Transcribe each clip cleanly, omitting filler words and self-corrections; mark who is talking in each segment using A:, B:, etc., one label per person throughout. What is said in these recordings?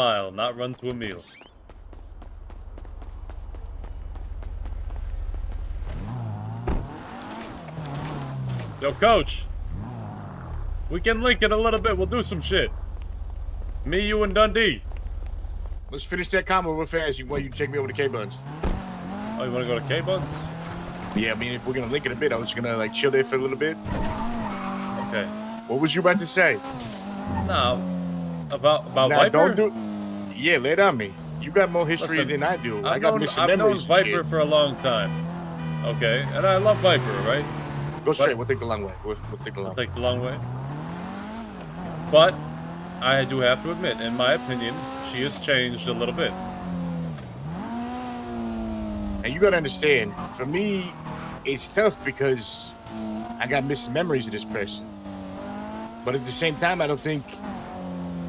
A: mile, not run to a meal. Yo, coach. We can link it a little bit. We'll do some shit. Me, you, and Dundee.
B: Let's finish that combo real fast while you take me over to K-Buns.
A: Oh, you want to go to K-Buns?
B: Yeah, I mean, if we're going to link it a bit, I was going to, like, chill there for a little bit.
A: Okay.
B: What was you about to say?
A: No. About
B: nah,
A: Viper?
B: Don't do... Yeah, lay it on me. You got more history than I do. I got missing memories.
A: I've known Viper for a long time. Okay, and I love Viper, right?
B: Go straight. We'll take the long way. We'll take the long way.
A: Take the long way. But I do have to admit, in my opinion, she has changed a little bit.
B: And you got to understand, for me, it's tough because I got missing memories of this person. But at the same time, I don't think,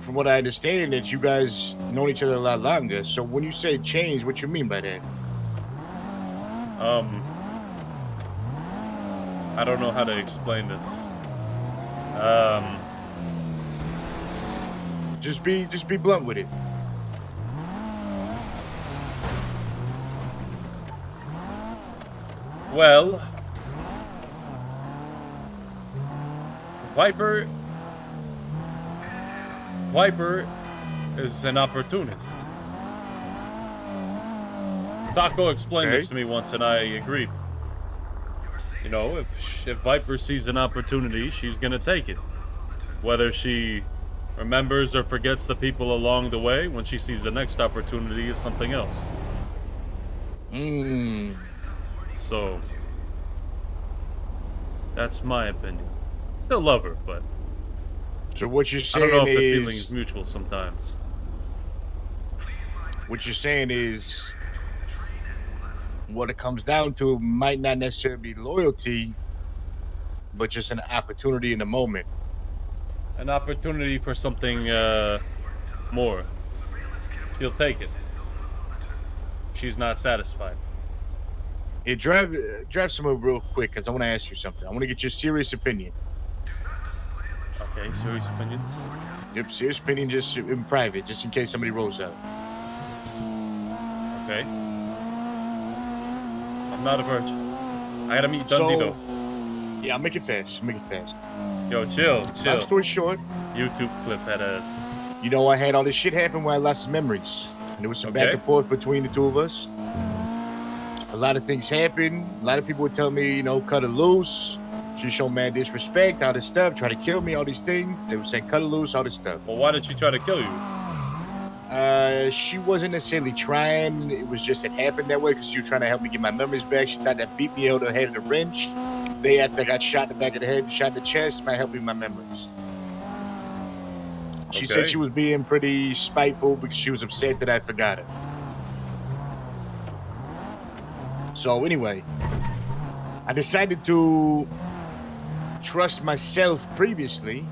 B: from what I understand, that you guys known each other a lot longer. So when you say change, what you mean by that?
A: I don't know how to explain this.
B: Just be blunt with it.
A: Well, Viper is an opportunist. Taco explained this to me once, and I agreed. You know, if Viper sees an opportunity, she's gonna take it. Whether she remembers or forgets the people along the way, when she sees the next opportunity is something else. So, that's my opinion. Still love her, but...
B: So what you're
A: I
B: saying
A: don't know if the
B: is...
A: feeling is mutual sometimes.
B: What you're saying is... What it comes down to might not necessarily be loyalty, but just an opportunity in the moment.
A: An opportunity for something more. She'll take it. She's not satisfied.
B: Hey, drive somewhere real quick, because I want to ask you something. I want to get your serious opinion.
A: Okay, serious opinion?
B: Yep, serious opinion, just in private, just in case somebody rolls out.
A: Okay. I'm not a virgin. I gotta meet Dundee, though.
B: Yeah, I'll make it fast.
A: Yo, chill.
B: Long story short,
A: YouTube clip that ass.
B: You know, I had all this shit happen where I lost some memories. And there was some back and forth between the two of us. A lot of things happened. A lot of people would tell me, you know, cut her loose. She showed mad disrespect, all this stuff, try to kill me, all these things. They were saying cut her loose, all this stuff.
A: Well, why did she try to kill you?
B: She wasn't necessarily trying. It was just it happened that way because she was trying to help me get my memories back. She thought that beat me over the head with a wrench. They after I got shot in the back of the head and shot in the chest might help me with my memories. She said she was being pretty spiteful because she was upset that I forgot her. So anyway, I decided to trust myself previously,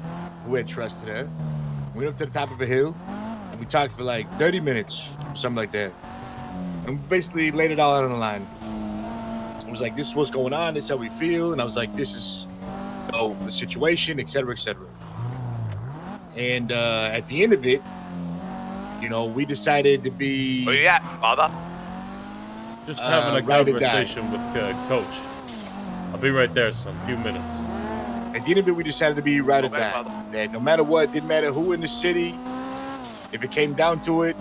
B: who had trusted her. Went up to the top of a hill, and we talked for like 30 minutes, something like that. And we basically laid it all out on the line. It was like, this is what's going on, this is how we feel. And I was like, this is, you know, the situation, et cetera, et cetera. And at the end of it, you know, we decided to be...
C: Where you at, father?
A: Just having a conversation with Coach. I'll be right there, son. A few minutes.
B: At the end of it, we decided to be ride or die. That no matter what, didn't matter who in the city, if it came down to it,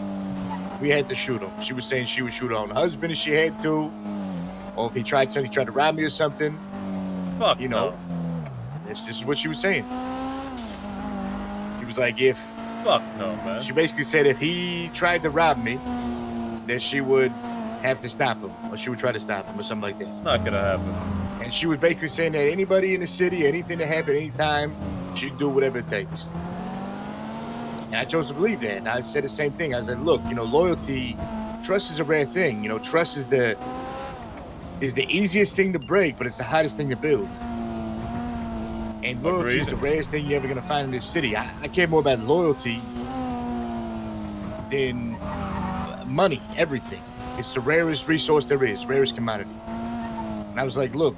B: we had to shoot him. She was saying she would shoot her own husband if she had to. Or if he tried something, he tried to rob me or something.
A: Fuck,
B: you know, this is what she was saying. He was like, if...
A: Fuck no, man.
B: She basically said if he tried to rob me, that she would have to stop him. Or she would try to stop him or something like that.
A: It's not gonna happen.
B: And she was basically saying that anybody in the city, anything that happened anytime, she'd do whatever it takes. And I chose to believe that. And I said the same thing. I said, look, you know, loyalty, trust is a rare thing. You know, trust is the easiest thing to break, but it's the hardest thing to build. And loyalty is the rarest thing you're ever going to find in this city. I care more about loyalty than money, everything. It's the rarest resource there is, rarest commodity. And I was like, look,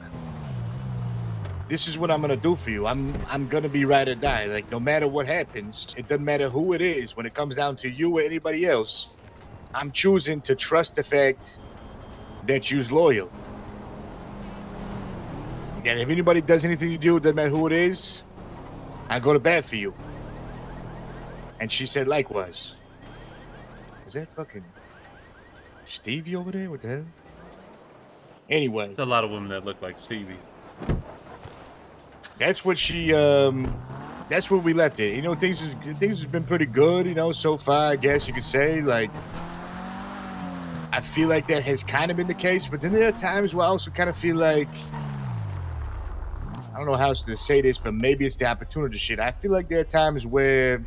B: this is what I'm gonna do for you. I'm gonna be ride or die. Like no matter what happens, it doesn't matter who it is. When it comes down to you or anybody else, I'm choosing to trust the fact that you's loyal. And if anybody does anything to you, it doesn't matter who it is, I go to bat for you. And she said likewise. Is that fucking Stevie over there? What the hell? Anyway,
A: There's a lot of women that look like Stevie.
B: that's what she. That's where we left it. You know, things have been pretty good. You know, so far, I guess you could say. Like, I feel like that has kind of been the case, but then there are times where I also kind of feel like, I don't know how else to say this, but maybe it's the opportunity shit. I feel like there are times where,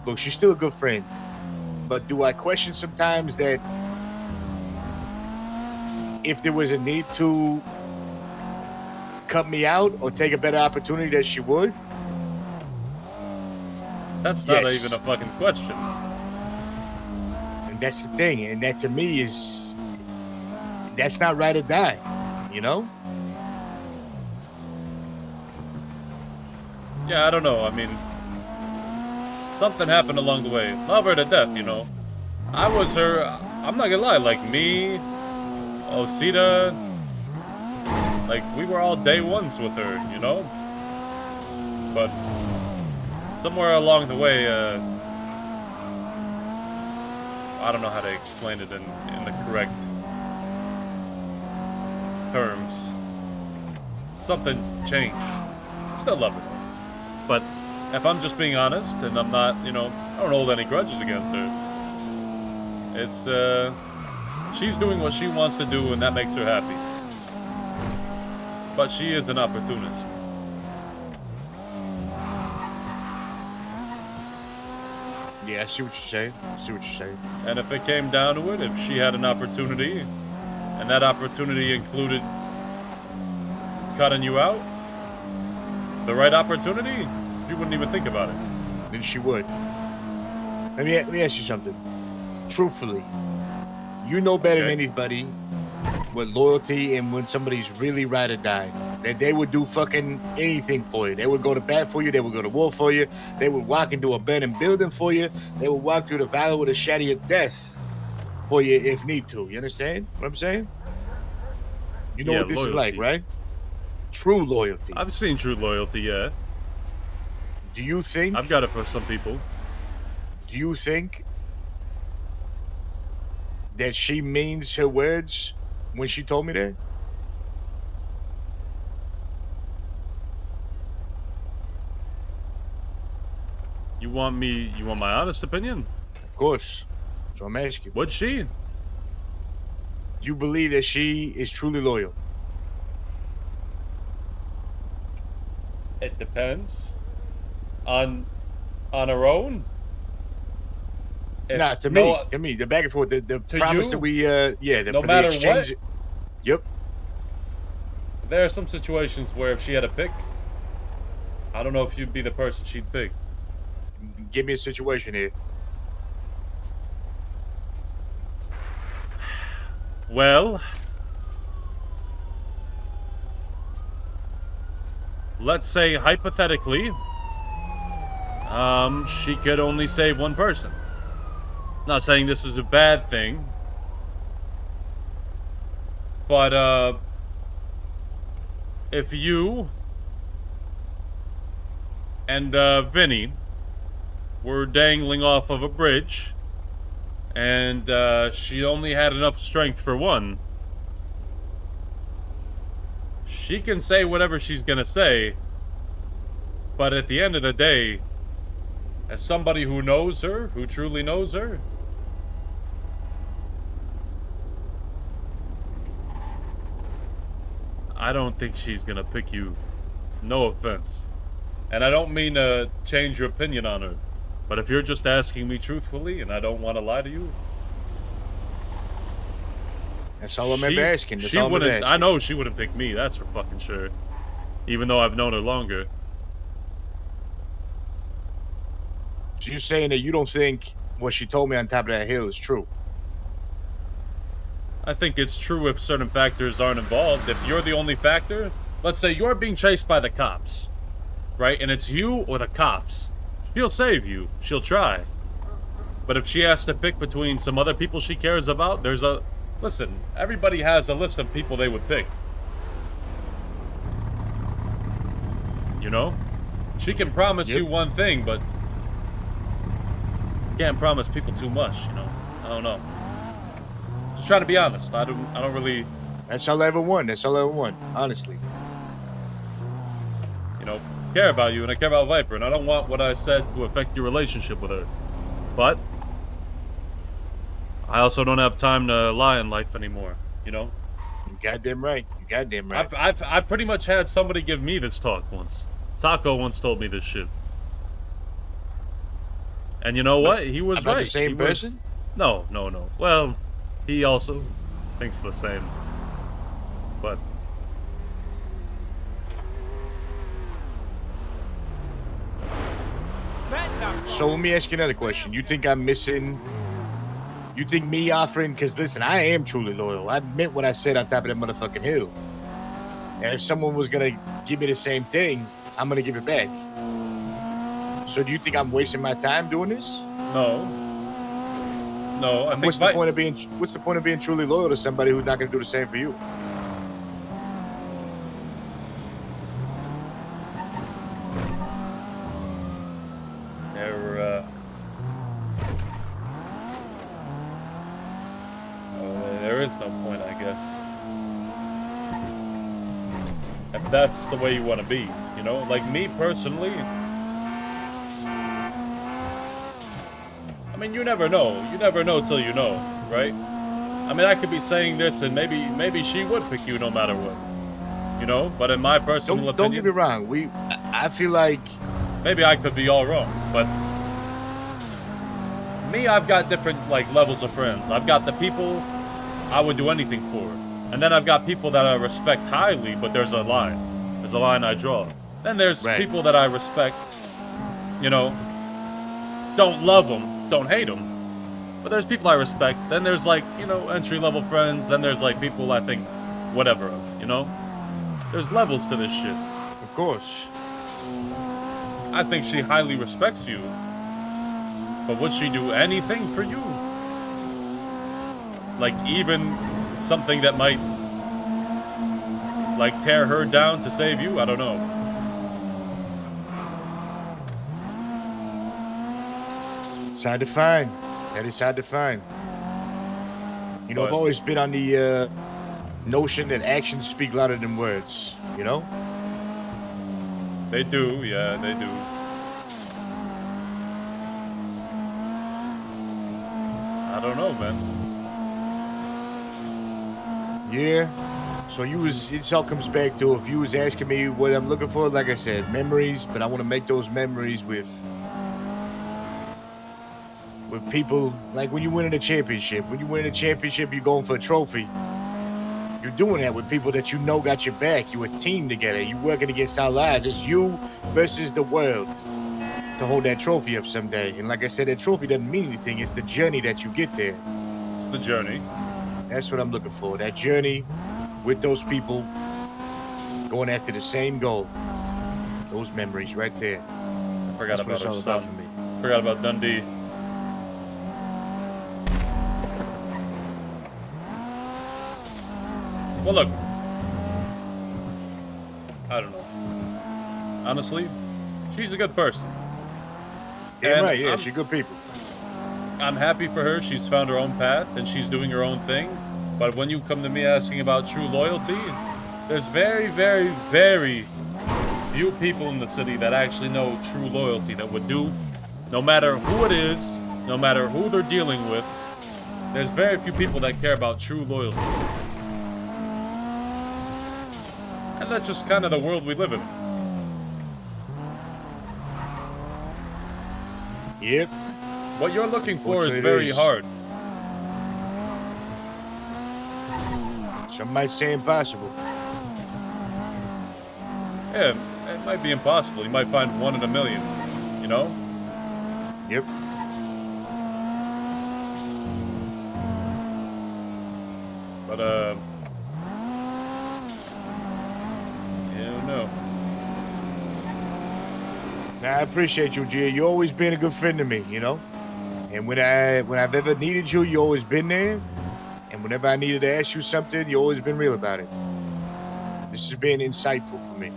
B: look, she's still a good friend, but do I question sometimes that if there was a need to cut me out or take a better opportunity that she would?
A: That's not
B: Yes.
A: even a fucking question.
B: And that's the thing. And that to me is, that's not ride or die, you know?
A: Yeah, I don't know. I mean, something happened along the way. Love her to death, you know. I was her, I'm not gonna lie, like me, Osita, like we were all day ones with her, you know? But somewhere along the way, I don't know how to explain it in the correct terms. Something changed. Still love her. But if I'm just being honest, and I'm not, you know, I don't hold any grudges against her. It's, she's doing what she wants to do, and that makes her happy. But she is an opportunist.
B: Yeah, I see what you're saying. I see what you're saying.
A: And if it came down to it, if she had an opportunity, and that opportunity included cutting you out, the right opportunity, you wouldn't even think about it.
B: Then she would. Let me ask you something. Truthfully, you know better than anybody what loyalty and when somebody's really ride or die. That they would do fucking anything for you. They would go to bat for you. They would go to war for you. They would walk into a burning building for you. They would walk through the valley with a shadow of death for you if need to. You understand what I'm saying? You know what this is like, right? True loyalty.
A: I've seen true loyalty, yeah.
B: Do you think?
A: I've got it for some people.
B: Do you think that she means her words when she told me that?
A: You want my honest opinion?
B: Of course. So I'm asking.
A: Would she?
B: Do you believe that she is truly loyal?
A: It depends. On her own?
B: Nah, to me, the back and forth, the promise
A: you?
B: that we, the
A: No matter
B: exchange.
A: what?
B: Yep.
A: There are some situations where if she had a pick, I don't know if you'd be the person she'd pick.
B: Give me a situation here.
A: Well, let's say hypothetically, she could only save one person. Not saying this is a bad thing, but if you and Vinny were dangling off of a bridge, and she only had enough strength for one, she can say whatever she's gonna say, but at the end of the day, as somebody who knows her, who truly knows her, I don't think she's gonna pick you. No offense. And I don't mean to change your opinion on her, but if you're just asking me truthfully, and I don't want to lie to you,
B: that's all I'm ever asking. That's
A: she
B: all I'm
A: wouldn't.
B: asking.
A: I know she wouldn't pick me. That's for fucking sure. Even though I've known her longer.
B: So you're saying that you don't think what she told me on top of that hill is true?
A: I think it's true if certain factors aren't involved. If you're the only factor, let's say you're being chased by the cops, right? And it's you or the cops. She'll save you. She'll try. But if she has to pick between some other people she cares about, there's a... Listen, everybody has a list of people they would pick. You know? She can promise you one thing, but... can't promise people too much, you know? I don't know. Just trying to be honest. I don't really...
B: That's all I ever want. That's all I ever want, honestly.
A: You know, care about you, and I care about Viper, and I don't want what I said to affect your relationship with her. But I also don't have time to lie in life anymore, you know?
B: You goddamn right. You goddamn right.
A: I've pretty much had somebody give me this talk once. Taco once told me this shit. And you know what? He was
B: about
A: right.
B: The same person?
A: No. Well, he also thinks the same. But
B: so let me ask you another question. You think I'm missing? You think me offering? Because listen, I am truly loyal. I meant what I said on top of that motherfucking hill. And if someone was gonna give me the same thing, I'm gonna give it back. So do you think I'm wasting my time doing this?
A: No. I think
B: what's the point of being truly loyal to somebody who's not gonna do the same for you?
A: There is no point, I guess. If that's the way you want to be, you know? Like me personally, I mean, you never know. You never know till you know, right? I mean, I could be saying this and maybe she would pick you no matter what. You know? But in my personal opinion...
B: Don't get me wrong. I feel like...
A: Maybe I could be all wrong, but... Me, I've got different, like, levels of friends. I've got the people I would do anything for. And then I've got people that I respect highly, but there's a line. There's a line I draw. Then there's people that I respect, you know, don't love them, don't hate them. But there's people I respect. Then there's, like, you know, entry-level friends. Then there's, like, people I think whatever of, you know? There's levels to this shit.
B: Of course.
A: I think she highly respects you. But would she do anything for you? Like, even something that might, like, tear her down to save you? I don't know.
B: It's hard to find. That is hard to find. You know, I've always been on the notion that actions speak louder than words, you know?
A: They do, yeah, they do. I don't know, man.
B: Yeah. So it all comes back to if you was asking me what I'm looking for, like I said, memories, but I want to make those memories with people, like when you win a championship. When you win a championship, you're going for a trophy. You're doing that with people that you know got your back. You're a team together. You're working against our lives. It's you versus the world to hold that trophy up someday. And like I said, that trophy doesn't mean anything. It's the journey that you get there.
A: It's the journey.
B: That's what I'm looking for. That journey with those people going after the same goal. Those memories right there.
A: I forgot about her son.
B: For me.
A: Forgot about Dundee. Well, look. I don't know. Honestly, she's a good person.
B: Yeah, right. Yeah, she's good people.
A: I'm happy for her. She's found her own path and she's doing her own thing. But when you come to me asking about true loyalty, there's very, very, very few people in the city that actually know true loyalty, that would do, no matter who it is, no matter who they're dealing with, there's very few people that care about true loyalty. And that's just kind of the world we live in.
B: Yep.
A: What you're looking for is very hard.
B: Some might say impossible.
A: Yeah, it might be impossible. You might find one in a million, you know?
B: Yep.
A: But yeah, no.
B: Nah, I appreciate you, Gia. You always been a good friend to me, you know. And when I've ever needed you, you always been there. And whenever I needed to ask you something, you always been real about it. This has been insightful for me.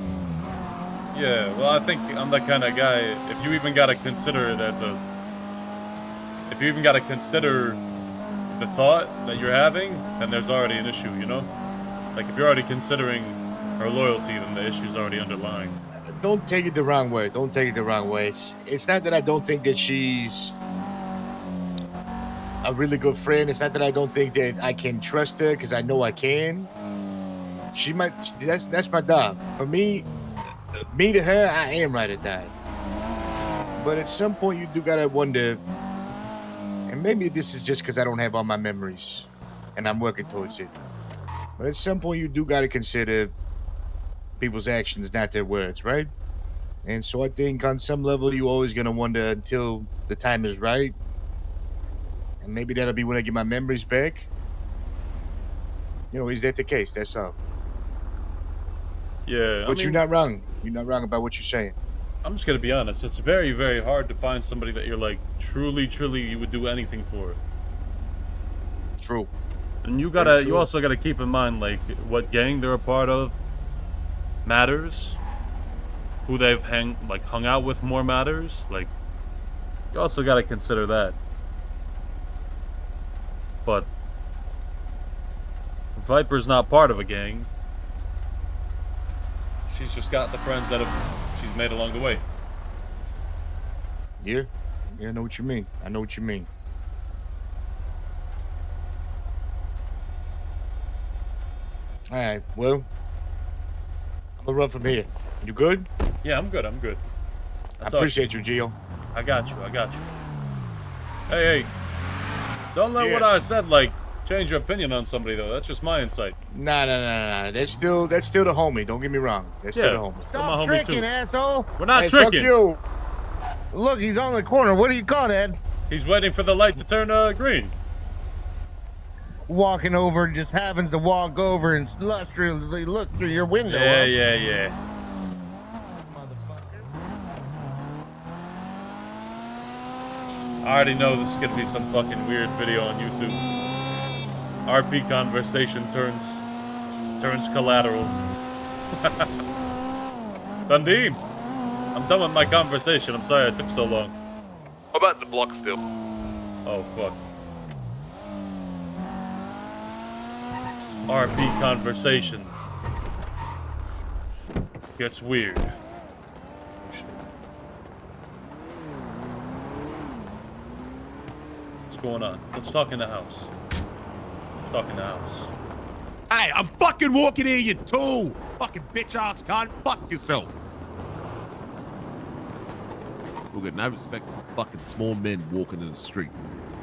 A: Yeah, well, I think I'm that kind of guy. If you even gotta consider it as if you even gotta consider the thought that you're having, then there's already an issue, you know? Like, if you're already considering her loyalty, then the issue's already underlying.
B: Don't take it the wrong way. Don't take it the wrong way. It's not that I don't think that she's a really good friend. It's not that I don't think that I can trust her, because I know I can. She might. That's my dog. For me to her, I am right or die. But at some point, you do gotta wonder. And maybe this is just because I don't have all my memories, and I'm working towards it. But at some point, you do gotta consider people's actions, not their words, right? And so I think on some level, you're always gonna wonder until the time is right. And maybe that'll be when I get my memories back. You know, is that the case? That's all.
A: Yeah,
B: But you're not wrong. You're not wrong about what you're saying.
A: I'm just gonna be honest. It's very, very hard to find somebody that you're like truly, truly you would do anything for.
B: True.
A: And you
B: true.
A: also gotta keep in mind like what gang they're a part of matters. Who they've hung out with more matters. Like, you also gotta consider that. But Viper's not part of a gang. She's just got the friends that she's made along the way.
B: Yeah. Yeah, I know what you mean. I know what you mean. All right. Well, I'm gonna run from here. You good?
A: Yeah, I'm good. I'm good.
B: I appreciate you, Gio.
A: I got you. Hey. Don't let what I said, like, change your opinion on somebody, though. That's just my insight.
B: Nah. That's still the homie. Don't get me wrong. That's still the homie.
C: Stop tricking, asshole.
A: We're not tricking.
B: Fuck you.
C: Look, he's on the corner. What do you call that?
A: He's waiting for the light to turn green.
C: Walking over, just happens to walk over and lustrously look through your window.
A: Yeah. I already know this is gonna be some fucking weird video on YouTube. RP conversation turns collateral. Dundee, I'm done with my conversation. I'm sorry I took so long.
D: How about the block still?
A: Oh fuck. RP conversation gets weird. Oh, shit. What's going on? Let's talk in the house.
E: Hey, I'm fucking walking here, you too! Fucking bitch ass cunt, fuck yourself. We'll get no respect for fucking small men walking in the street.